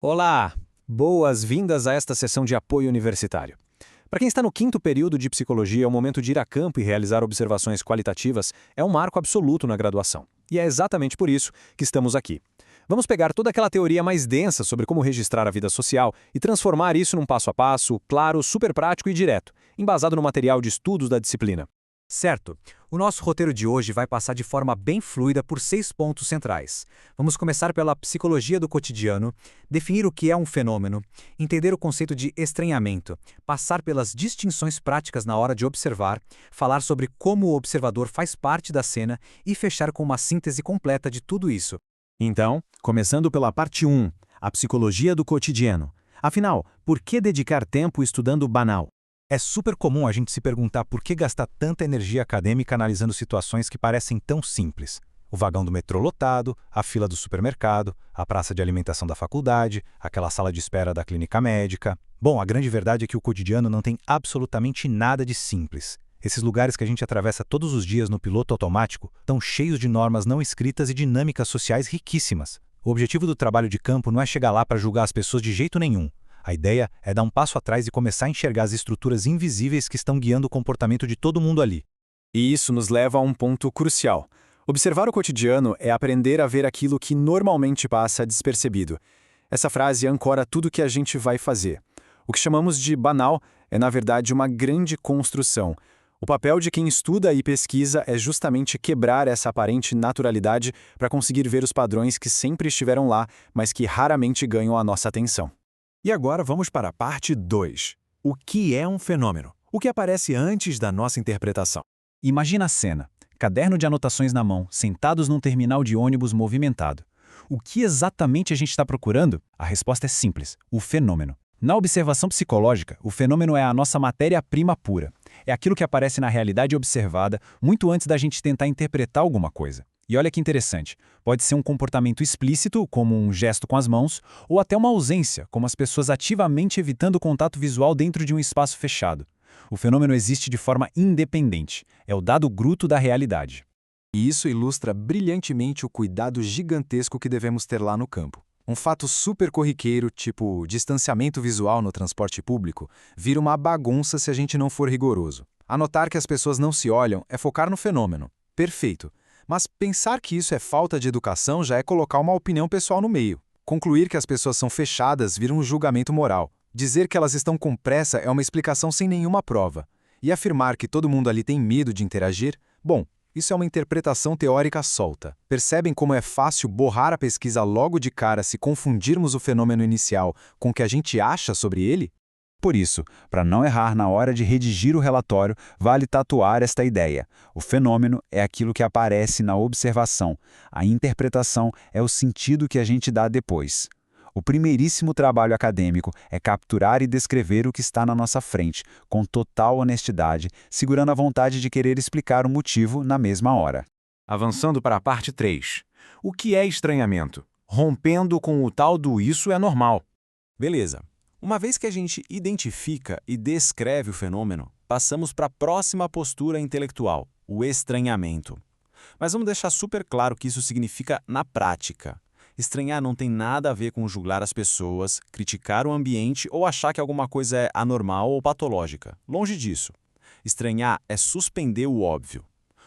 Olá! Boas-vindas a esta sessão de apoio universitário. Para quem está no quinto período de psicologia, o momento de ir a campo e realizar observações qualitativas é um marco absoluto na graduação. E é exatamente por isso que estamos aqui. Vamos pegar toda aquela teoria mais densa sobre como registrar a vida social e transformar isso num passo a passo, claro, super prático e direto, embasado no material de estudos da disciplina. Certo. O nosso roteiro de hoje vai passar de forma bem fluida por 6 pontos centrais. Vamos começar pela psicologia do cotidiano, definir o que é um fenômeno, entender o conceito de estranhamento, passar pelas distinções práticas na hora de observar, falar sobre como o observador faz parte da cena e fechar com uma síntese completa de tudo isso. Então, começando pela parte 1, a psicologia do cotidiano. Afinal, por que dedicar tempo estudando o banal? É super comum a gente se perguntar por que gastar tanta energia acadêmica analisando situações que parecem tão simples. O vagão do metrô lotado, a fila do supermercado, a praça de alimentação da faculdade, aquela sala de espera da clínica médica. Bom, a grande verdade é que o cotidiano não tem absolutamente nada de simples. Esses lugares que a gente atravessa todos os dias no piloto automático estão cheios de normas não escritas e dinâmicas sociais riquíssimas. O objetivo do trabalho de campo não é chegar lá para julgar as pessoas de jeito nenhum. A ideia é dar um passo atrás e começar a enxergar as estruturas invisíveis que estão guiando o comportamento de todo mundo ali. E isso nos leva a um ponto crucial. Observar o cotidiano é aprender a ver aquilo que normalmente passa despercebido. Essa frase ancora tudo que a gente vai fazer. O que chamamos de banal é, na verdade, uma grande construção. O papel de quem estuda e pesquisa é justamente quebrar essa aparente naturalidade para conseguir ver os padrões que sempre estiveram lá, mas que raramente ganham a nossa atenção. E agora vamos para a parte 2. O que é um fenômeno? O que aparece antes da nossa interpretação? Imagina a cena. Caderno de anotações na mão, sentados num terminal de ônibus movimentado. O que exatamente a gente está procurando? A resposta é simples: o fenômeno. Na observação psicológica, o fenômeno é a nossa matéria-prima pura. É aquilo que aparece na realidade observada muito antes da gente tentar interpretar alguma coisa. E olha que interessante, pode ser um comportamento explícito, como um gesto com as mãos, ou até uma ausência, como as pessoas ativamente evitando o contato visual dentro de um espaço fechado. O fenômeno existe de forma independente, é o dado bruto da realidade. E isso ilustra brilhantemente o cuidado gigantesco que devemos ter lá no campo. Um fato super corriqueiro, tipo distanciamento visual no transporte público, vira uma bagunça se a gente não for rigoroso. Anotar que as pessoas não se olham é focar no fenômeno. Perfeito. Mas pensar que isso é falta de educação já é colocar uma opinião pessoal no meio. Concluir que as pessoas são fechadas vira um julgamento moral. Dizer que elas estão com pressa é uma explicação sem nenhuma prova. E afirmar que todo mundo ali tem medo de interagir? Bom, isso é uma interpretação teórica solta. Percebem como é fácil borrar a pesquisa logo de cara se confundirmos o fenômeno inicial com o que a gente acha sobre ele? Por isso, para não errar na hora de redigir o relatório, vale tatuar esta ideia. O fenômeno é aquilo que aparece na observação. A interpretação é o sentido que a gente dá depois. O primeiríssimo trabalho acadêmico é capturar e descrever o que está na nossa frente, com total honestidade, segurando a vontade de querer explicar o motivo na mesma hora. Avançando para a parte 3. O que é estranhamento? Rompendo com o tal do isso é normal. Beleza. Uma vez que a gente identifica e descreve o fenômeno, passamos para a próxima postura intelectual, o estranhamento. Mas vamos deixar super claro o que isso significa na prática. Estranhar não tem nada a ver com julgar as pessoas, criticar o ambiente ou achar que alguma coisa é anormal ou patológica. Longe disso. Estranhar é suspender o óbvio.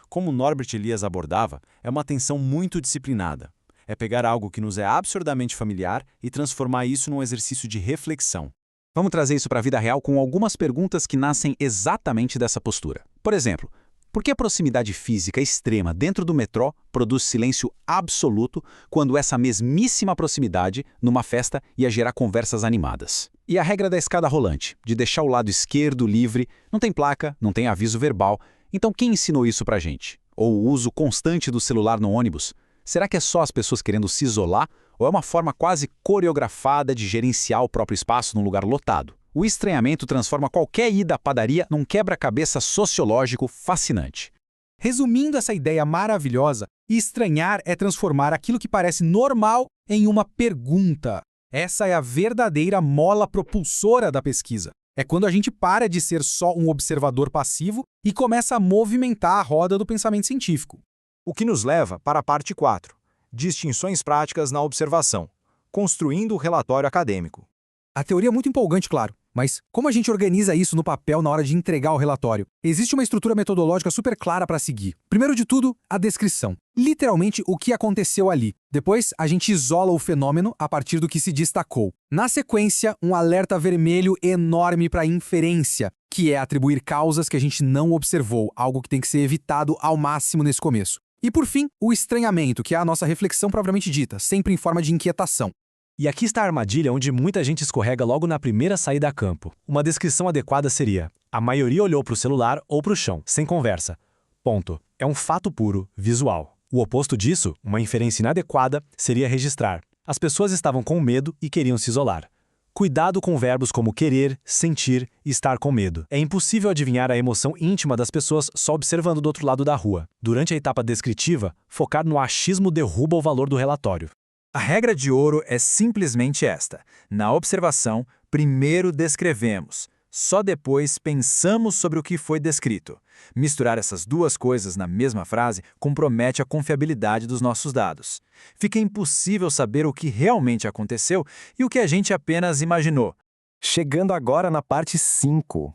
Como Norbert Elias abordava, é uma atenção muito disciplinada. É pegar algo que nos é absurdamente familiar e transformar isso num exercício de reflexão. Vamos trazer isso para a vida real com algumas perguntas que nascem exatamente dessa postura. Por exemplo, por que a proximidade física extrema dentro do metrô produz silêncio absoluto quando essa mesmíssima proximidade, numa festa, ia gerar conversas animadas? E a regra da escada rolante, de deixar o lado esquerdo livre, não tem placa, não tem aviso verbal. Então quem ensinou isso pra gente? Ou o uso constante do celular no ônibus? Será que é só as pessoas querendo se isolar ou é uma forma quase coreografada de gerenciar o próprio espaço num lugar lotado? O estranhamento transforma qualquer ida à padaria num quebra-cabeça sociológico fascinante. Resumindo essa ideia maravilhosa, estranhar é transformar aquilo que parece normal em uma pergunta. Essa é a verdadeira mola propulsora da pesquisa. É quando a gente para de ser só um observador passivo e começa a movimentar a roda do pensamento científico. O que nos leva para a parte 4, distinções práticas na observação. construindo o relatório acadêmico. A teoria é muito empolgante, claro, mas como a gente organiza isso no papel na hora de entregar o relatório? Existe uma estrutura metodológica super clara para seguir. Primeiro de tudo, a descrição. Literalmente, o que aconteceu ali. Depois, a gente isola o fenômeno a partir do que se destacou. Na sequência, um alerta vermelho enorme para inferência, que é atribuir causas que a gente não observou, algo que tem que ser evitado ao máximo nesse começo. E por fim, o estranhamento, que é a nossa reflexão propriamente dita, sempre em forma de inquietação. E aqui está a armadilha onde muita gente escorrega logo na primeira saída a campo. Uma descrição adequada seria: a maioria olhou para o celular ou para o chão, sem conversa. Ponto. É um fato puro, visual. O oposto disso, uma inferência inadequada, seria registrar: as pessoas estavam com medo e queriam se isolar. Cuidado com verbos como querer, sentir e estar com medo. É impossível adivinhar a emoção íntima das pessoas só observando do outro lado da rua. Durante a etapa descritiva, focar no achismo derruba o valor do relatório. A regra de ouro é simplesmente esta: na observação, primeiro descrevemos, só depois pensamos sobre o que foi descrito. Misturar essas duas coisas na mesma frase compromete a confiabilidade dos nossos dados. Fica impossível saber o que realmente aconteceu e o que a gente apenas imaginou. Chegando agora na parte 5.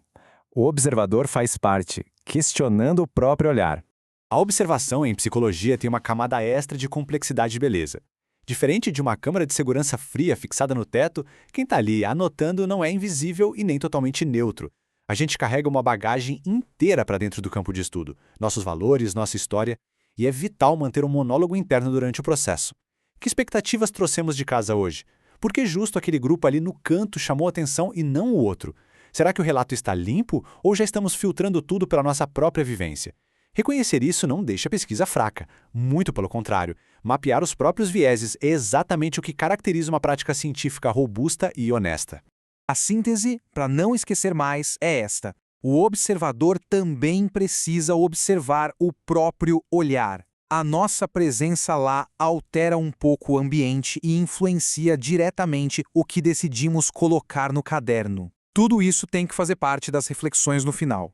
O observador faz parte, questionando o próprio olhar. A observação em psicologia tem uma camada extra de complexidade e beleza. Diferente de uma câmera de segurança fria fixada no teto, quem está ali anotando não é invisível e nem totalmente neutro. A gente carrega uma bagagem inteira para dentro do campo de estudo, nossos valores, nossa história, e é vital manter um monólogo interno durante o processo. Que expectativas trouxemos de casa hoje? Por que justo aquele grupo ali no canto chamou atenção e não o outro? Será que o relato está limpo ou já estamos filtrando tudo pela nossa própria vivência? Reconhecer isso não deixa a pesquisa fraca, muito pelo contrário. Mapear os próprios vieses é exatamente o que caracteriza uma prática científica robusta e honesta. A síntese, para não esquecer mais, é esta: o observador também precisa observar o próprio olhar. A nossa presença lá altera um pouco o ambiente e influencia diretamente o que decidimos colocar no caderno. Tudo isso tem que fazer parte das reflexões no final.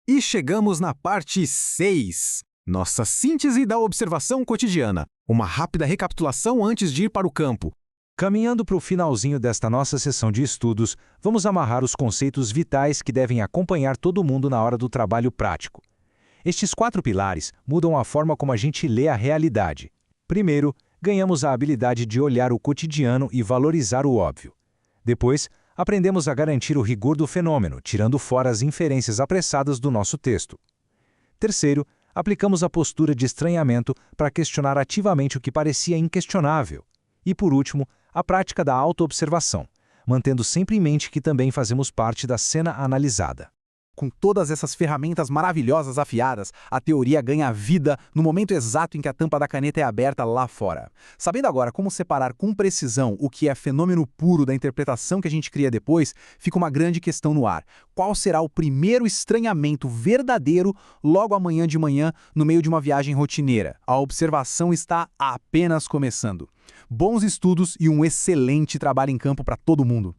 E chegamos na parte 6. Nossa síntese da observação cotidiana. Uma rápida recapitulação antes de ir para o campo. Caminhando para o finalzinho desta nossa sessão de estudos, vamos amarrar os conceitos vitais que devem acompanhar todo mundo na hora do trabalho prático. Estes 4 pilares mudam a forma como a gente lê a realidade. Primeiro, ganhamos a habilidade de olhar o cotidiano e valorizar o óbvio. Depois, aprendemos a garantir o rigor do fenômeno, tirando fora as inferências apressadas do nosso texto. Terceiro, aplicamos a postura de estranhamento para questionar ativamente o que parecia inquestionável. E, por último, a prática da autoobservação, mantendo sempre em mente que também fazemos parte da cena analisada. Com todas essas ferramentas maravilhosas afiadas, a teoria ganha vida no momento exato em que a tampa da caneta é aberta lá fora. Sabendo agora como separar com precisão o que é fenômeno puro da interpretação que a gente cria depois, fica uma grande questão no ar. Qual será o primeiro estranhamento verdadeiro logo amanhã de manhã, no meio de uma viagem rotineira? A observação está apenas começando. Bons estudos e um excelente trabalho em campo para todo mundo!